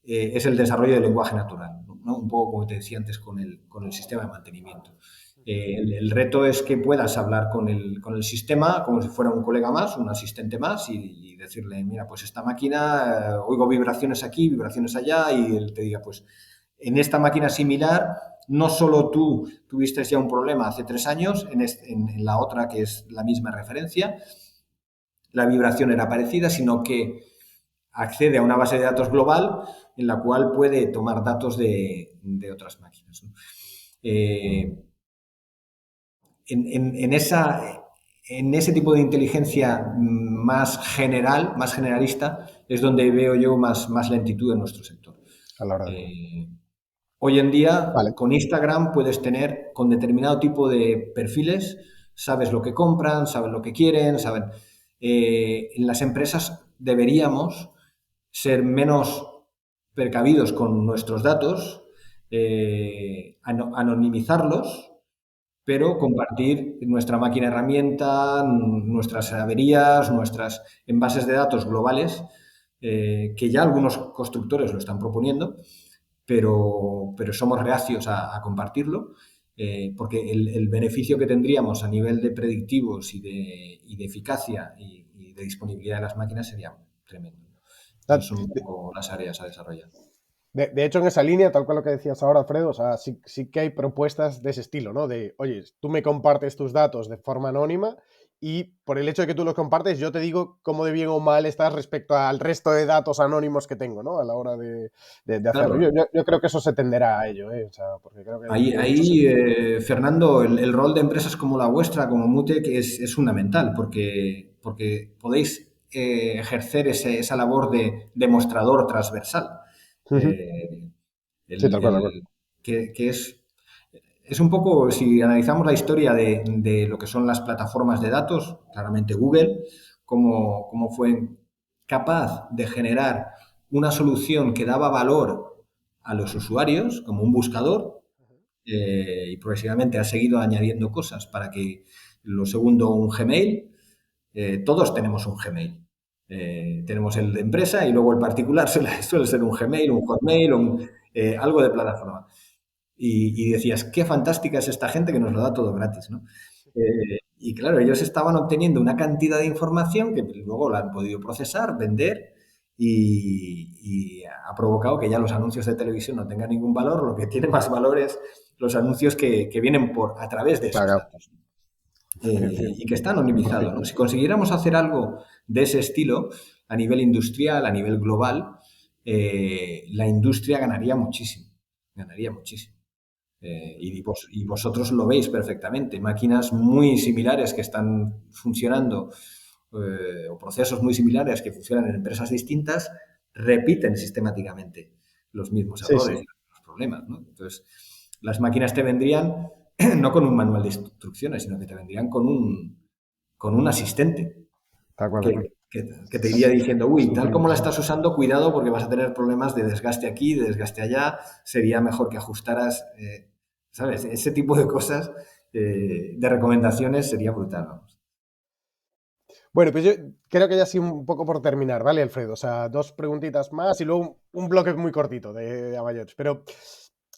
es el desarrollo del lenguaje natural, ¿no? Un poco como te decía antes con el sistema de mantenimiento. El reto es que puedas hablar con el sistema como si fuera un colega más, un asistente más y decirle, mira, pues esta máquina, oigo vibraciones aquí, vibraciones allá y él te diga, pues en esta máquina similar, no solo tú tuviste ya un problema hace 3 años, en la otra que es la misma referencia, la vibración era parecida, sino que accede a una base de datos global en la cual puede tomar datos de otras máquinas, ¿no? En ese tipo de inteligencia más general, más generalista, es donde veo yo más lentitud en nuestro sector. A la hora de... Eh, Hoy en día, Vale. con Instagram puedes tener con determinado tipo de perfiles, sabes lo que compran, sabes lo que quieren, saben. En las empresas deberíamos ser menos precavidos con nuestros datos, anonimizarlos, pero compartir nuestra máquina herramienta, nuestras averías, nuestras envases de datos globales, que ya algunos constructores lo están proponiendo, pero somos reacios a compartirlo, porque el beneficio que tendríamos a nivel de predictivos y de eficacia y de disponibilidad de las máquinas sería tremendo. Esas son un poco las áreas a desarrollar. De hecho, en esa línea, tal cual lo que decías ahora, Alfredo, o sea, sí que hay propuestas de ese estilo, ¿no? De, oye, tú me compartes tus datos de forma anónima y por el hecho de que tú los compartes, yo te digo cómo de bien o mal estás respecto al resto de datos anónimos que tengo, ¿no? A la hora de hacerlo. Claro, Yo creo que eso se tenderá a ello, ¿eh? O sea, porque creo que tiene mucho ahí sentido. Fernando, el rol de empresas como la vuestra, como Mutec, es fundamental, porque podéis ejercer esa labor de demostrador transversal. Ujú. Eh, Sí, el, tal cual, tal cual. el- que es un poco, si analizamos la historia de lo que son las plataformas de datos, claramente Google, cómo fue capaz de generar una solución que daba valor a los usuarios, como un buscador, y progresivamente ha seguido añadiendo cosas para que lo segundo, un Gmail, todos tenemos un Gmail. Tenemos el de empresa y luego el particular suele ser un Gmail, un Hotmail, algo de plataforma. Y decías, qué fantástica es esta gente que nos lo da todo gratis, ¿no? Y claro, ellos estaban obteniendo una cantidad de información que luego la han podido procesar, vender y ha provocado que ya los anuncios de televisión no tengan ningún valor. Lo que tiene más valor es los anuncios que vienen a través de esos Claro, datos, y que está anonimizado, 100%. ¿no? Si consiguiéramos hacer algo de ese estilo a nivel industrial, a nivel global, la industria ganaría muchísimo. Y vosotros lo veis perfectamente. Máquinas muy similares que están funcionando, o procesos muy similares que funcionan en empresas distintas, repiten sistemáticamente los mismos Sí, errores sí, y los mismos problemas, ¿no? Entonces, las máquinas te vendrían no con un manual de instrucciones, sino que te vendrían con un asistente tal cual, tal cual. que te iría diciendo, uy, tal Súper como la interesante. estás usando, cuidado porque vas a tener problemas de desgaste aquí, de desgaste allá, sería mejor que ajustaras, ¿sabes? Ese tipo de cosas, de recomendaciones sería brutal, vamos. Bueno, pues yo creo que ya sí un poco por terminar, ¿vale, Alfredo? O sea, dos preguntitas más y luego un bloque muy cortito de Abayots. Pero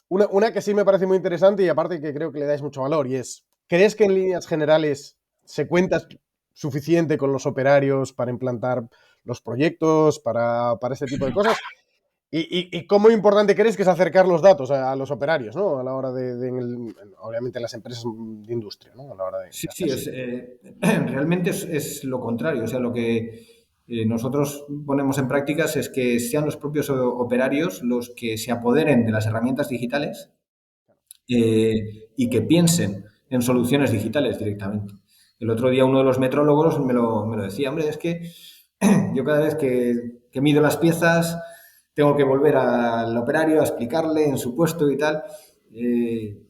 una que sí me parece muy interesante y aparte que creo que le dais mucho valor y es, ¿crees que en líneas generales se cuenta suficiente con los operarios para implantar los proyectos, para este tipo de cosas? ¿Y cómo importante crees que es acercar los datos a los operarios, ¿no? A la hora obviamente, en las empresas de industria, ¿no? A la hora Sí, de sí, hacerse. realmente es lo contrario. O sea, lo que nosotros ponemos en prácticas es que sean los propios operarios los que se apoderen de las herramientas digitales, y que piensen en soluciones digitales directamente. El otro día uno de los metrólogos me lo decía, hombre, es que yo cada vez que mido las piezas tengo que volver al operario a explicarle en su puesto y tal.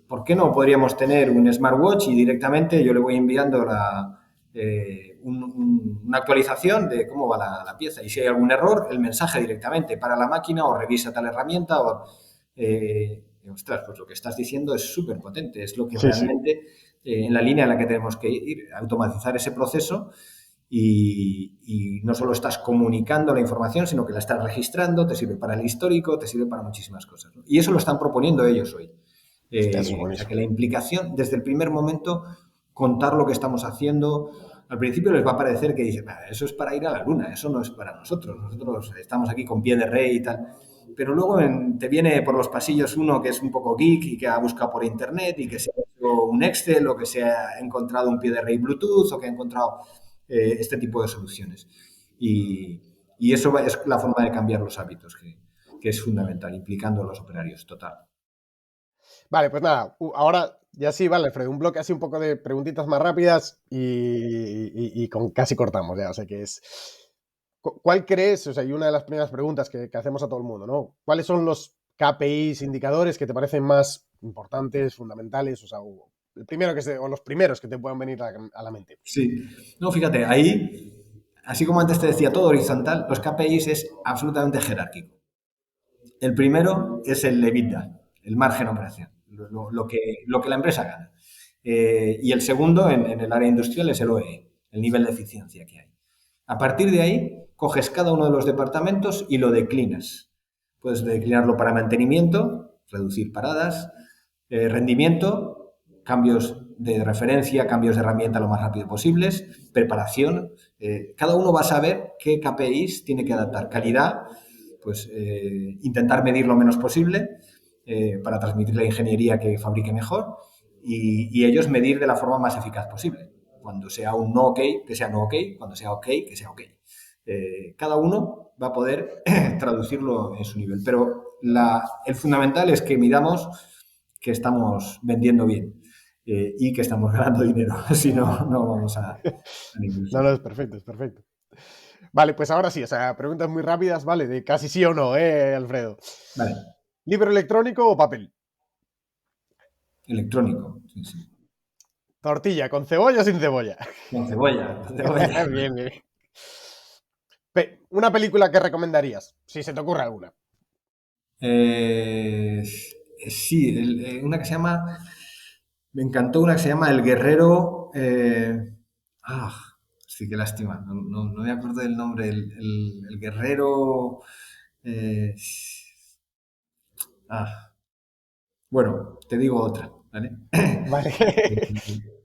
¿Por qué no podríamos tener un smartwatch y directamente yo le voy enviando una actualización de cómo va la pieza? Y si hay algún error, el mensaje directamente para la máquina o revisa tal herramienta o... ostras, pues lo que estás diciendo es súper potente, es lo que Sí, sí. realmente, en la línea en la que tenemos que ir, automatizar ese proceso y no solo estás comunicando la información, sino que la estás registrando, te sirve para el histórico, te sirve para muchísimas cosas, ¿no? Y eso lo están proponiendo ellos hoy. Hostia, eso es O sea buenísimo. que la implicación, desde el primer momento, contar lo que estamos haciendo. Al principio les va a parecer que dicen, eso es para ir a la luna, eso no es para nosotros. Nosotros estamos aquí con pie de rey y tal. Pero luego te viene por los pasillos uno que es un poco geek y que ha buscado por internet y que se ha hecho un Excel o que se ha encontrado un pie de rey Bluetooth o que ha encontrado este tipo de soluciones. Y eso es la forma de cambiar los hábitos, que es fundamental, implicando a los operarios, total. Vale, pues nada, ahora ya sí, vale, Alfredo, un bloque así un poco de preguntitas más rápidas y con casi cortamos ya, o sea que es... ¿Cuál crees? O sea, y una de las primeras preguntas que hacemos a todo el mundo, ¿no? ¿Cuáles son los KPIs, indicadores que te parecen más importantes, fundamentales? O sea, el primero o los primeros que te puedan venir a la mente. Sí. No, fíjate, ahí, así como antes te decía todo horizontal, los KPIs es absolutamente jerárquico. El primero es el EBITDA, el margen de operación, lo que la empresa gana. Y el segundo, en el área industrial, es el OE, el nivel de eficiencia que hay. A partir de ahí, coges cada uno de los departamentos y lo declinas. Puedes declinarlo para mantenimiento, reducir paradas, rendimiento, cambios de referencia, cambios de herramienta lo más rápido posibles, preparación. Cada uno va a saber qué KPIs tiene que adaptar. Calidad, pues intentar medir lo menos posible para transmitir la ingeniería que fabrique mejor y ellos medir de la forma más eficaz posible. Cuando sea un no ok, que sea no ok, cuando sea ok, que sea ok. Cada uno va a poder traducirlo en su nivel, pero el fundamental es que midamos que estamos vendiendo bien y que estamos ganando dinero, si no, no vamos a ningún No, no, sitio. es perfecto, es perfecto. Vale, pues ahora sí, o sea, preguntas muy rápidas, ¿vale? De casi sí o no, Alfredo? Vale, ¿Libro electrónico o papel? electrónico, sí, sí. ¿Tortilla con cebolla o sin cebolla? Con cebolla, con cebolla. Bien, bien. Una película que recomendarías, si se te ocurre alguna. Eh, sí, una que se llama, me encantó una que se llama El Guerrero. Ah, sí, qué lástima, no me acuerdo del nombre. El Guerrero. eh, bueno, te digo otra, ¿vale? Vale.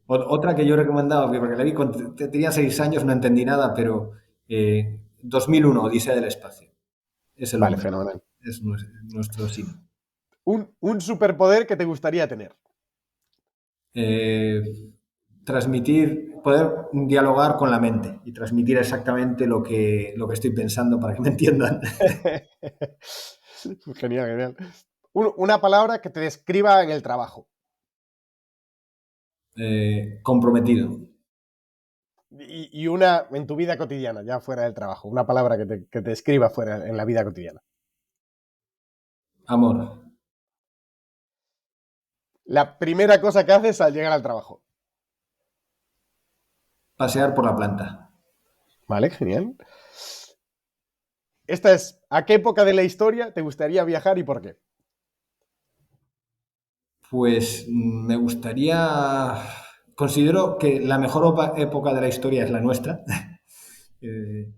Otra que yo recomendaba, porque la vi cuando tenía 6 años, no entendí nada, pero 2001, Odisea del Espacio. Es el Vale, hombre, fenomenal. es nuestro sí. Un superpoder que te gustaría tener. eh, Transmitir, poder dialogar con la mente y transmitir exactamente lo que estoy pensando para que me entiendan. Genial, genial. Una palabra que te describa en el trabajo. Comprometido. Y una en tu vida cotidiana, ya fuera del trabajo. Una palabra que te describa fuera en la vida cotidiana. Amor. La primera cosa que haces al llegar al trabajo. Pasear por la planta. Vale, genial. Esta es, ¿a qué época de la historia te gustaría viajar y por qué? Pues me gustaría, considero que la mejor época de la historia es la nuestra, Eh,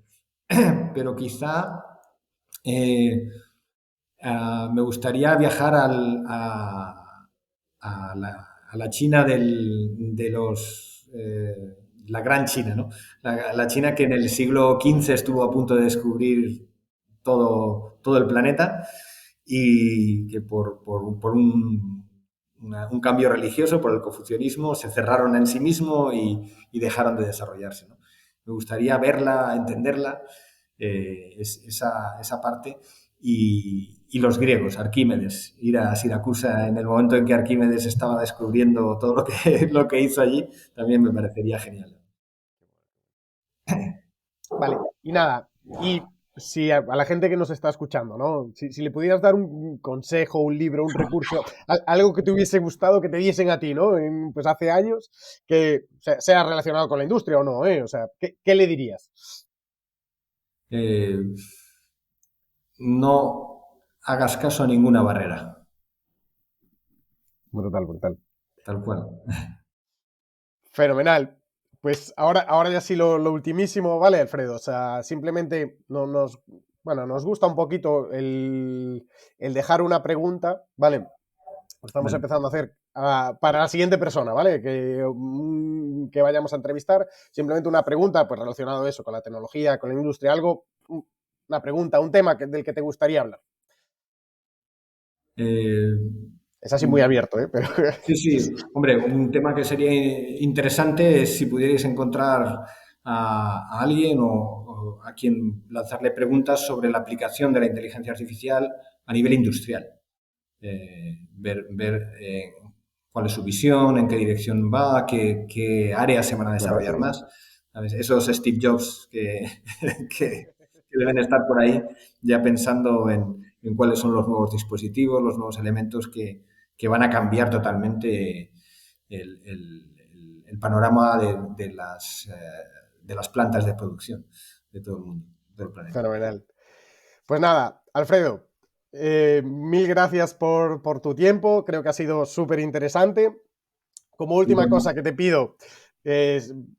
pero quizá eh, me gustaría viajar a la China la gran China, ¿no? La China que en el siglo XV estuvo a punto de descubrir todo el planeta y que por un cambio religioso, por el confucianismo, se cerraron en sí mismo y dejaron de desarrollarse, ¿no? Me gustaría verla, entenderla, esa parte. Y los griegos, Arquímedes, ir a Siracusa en el momento en que Arquímedes estaba descubriendo todo lo que hizo allí, también me parecería genial. Vale, y nada, y si a la gente que nos está escuchando, ¿no? Si le pudieras dar un consejo, un libro, un recurso, algo que te hubiese gustado que te diesen a ti, ¿no? Pues hace años, que sea relacionado con la industria o no, ¿eh? O sea, ¿qué le dirías? Eh, no hagas caso a ninguna barrera, Brutal, brutal. tal cual. Fenomenal. Pues ahora ya sí lo ultimísimo, ¿vale, Alfredo? O sea, simplemente bueno, nos gusta un poquito el dejar una pregunta, ¿vale? Estamos Vale. empezando a hacer para la siguiente persona, ¿vale? Que vayamos a entrevistar. Simplemente una pregunta, pues relacionado a eso, con la tecnología, con la industria, una pregunta, un tema del que te gustaría hablar. Eh, Es así muy abierto, ¿eh? Pero Sí, sí, hombre, un tema que sería interesante es si pudierais encontrar a alguien o a quien lanzarle preguntas sobre la aplicación de la inteligencia artificial a nivel industrial. Ver cuál es su visión, en qué dirección va, qué áreas se van a me parece desarrollar bien. más. ¿Sabes? Esos Steve Jobs que deben estar por ahí ya pensando en cuáles son los nuevos dispositivos, los nuevos elementos que van a cambiar totalmente el panorama de las plantas de producción de todo el mundo, de todo el planeta. Fenomenal. Pues nada, Alfredo, mil gracias por tu tiempo, creo que ha sido súper interesante. Como Y última bueno, cosa que te pido,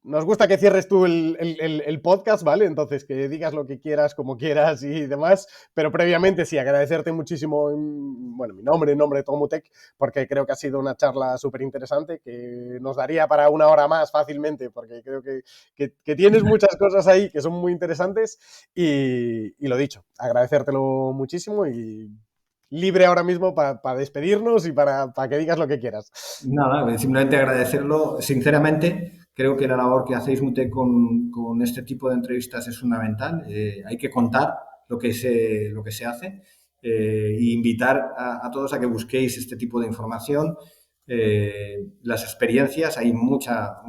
nos gusta que cierres tú el podcast, ¿vale? Entonces, que digas lo que quieras, como quieras y demás, pero previamente sí, agradecerte muchísimo, bueno, mi nombre, en nombre de Tomutec, porque creo que ha sido una charla súper interesante, que nos daría para una hora más fácilmente, porque creo que tienes muchas cosas ahí que son muy interesantes y lo dicho, agradecértelo muchísimo y libre ahora mismo para despedirnos y para que digas lo que quieras. nada, simplemente agradecerlo. Sinceramente, creo que la labor que hacéis Mute con este tipo de entrevistas es fundamental. Hay que contar lo que se hace e invitar a todos a que busquéis este tipo de información. Las experiencias, hay mucha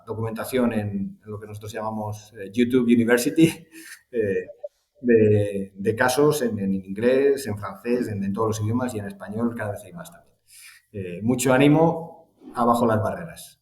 documentación en lo que nosotros llamamos YouTube University, eh, de casos en inglés, en francés, en todos los idiomas y en español cada vez hay más también. Mucho ánimo, abajo las barreras.